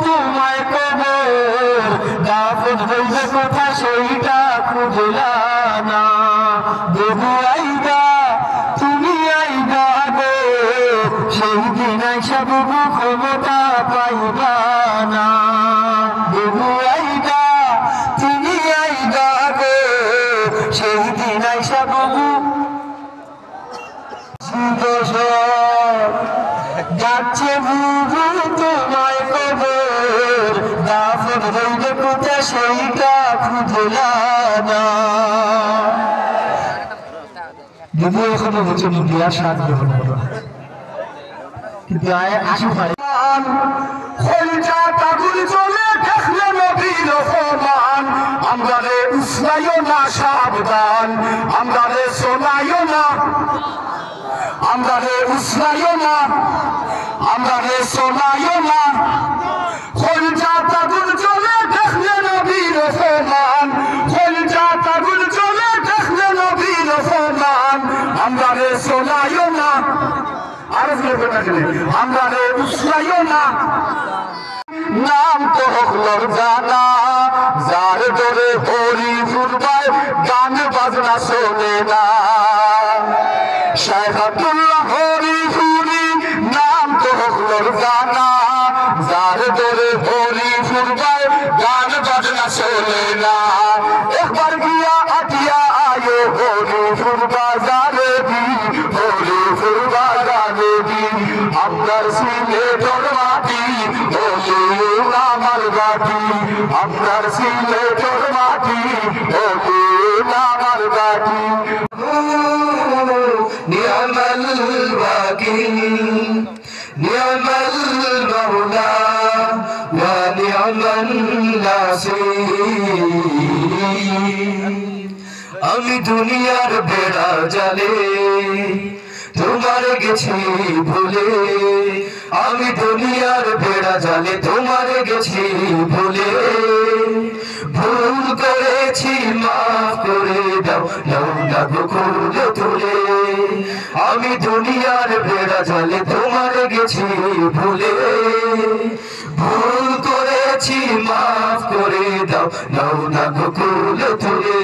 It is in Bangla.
তোমায় কবর দাফন হইবে কথা সেইটা খুঁজলা না। দেবু আইবা তুমি আইবা গো, সেই দিন আইসা বুবু ক্ষমতা পাইবা না। দেবু আইবা তুমি আইবা গো, সেই দিন আইসা বুবু যাচ্ছে বুবু তোমায় কবর দাফন হইবে কোথা সেইটা খুঁজলা না। যদিও এখনো হচ্ছে মুদিয়া সাত গ্রহণ করো কিন্তু আসু ভাই খলিজা তাগুল চলে দেখলে নবীর ফরমান। আমরা রে উসলাইও না সাবধান, আমরা রে শোনাইও না, আমরা রে উসলাইও না, আমরা রে শোনাইও না। খলিজা তাগুল চলে দেখলে নবীর ফরমান, খলিজা তাগুল চলে দেখলে নবীর ফরমান। আমরা রে শোনাইও না, আর আমরা রে উসলাইও না। নাম তো হকলর জানা, যার ডোরে হরি ফুরবায় গান বাজনা শোনে না। শেখ আব্দুল্লাহ হরি ফুরি নাম তো হকলর জানা, যার ডোরে হরি ফুরবায় গান বাজনা শোনে না। একবার গিয়া আটিয়া আয়ো হরি ফুরবা জানে দি, হরি ফুরবা জানে দি। আপনার সিলেটের মাটি হলি আমার বাটি, আপনার সিলেটের মাটি হলি আমার বাটি। নিয়ামাল ওয়াকিল নিয়ামাল মাওলা ওয়া নিয়ামান নাসির। আমি দুনিয়ার বেড়া জালে তোমার গেছি ভুলে, আমি দুনিয়ার বেড়া জালে তোমার গেছি ভুলে। ভুল করেছি মাফ করে দাও, নাও না খুলে তুলে। আমি দুনিয়ার বেড়া জালে তোমার গেছি ভুলে। ভুল করেছি মাফ করে দাও, নাও না খুলে তুলে।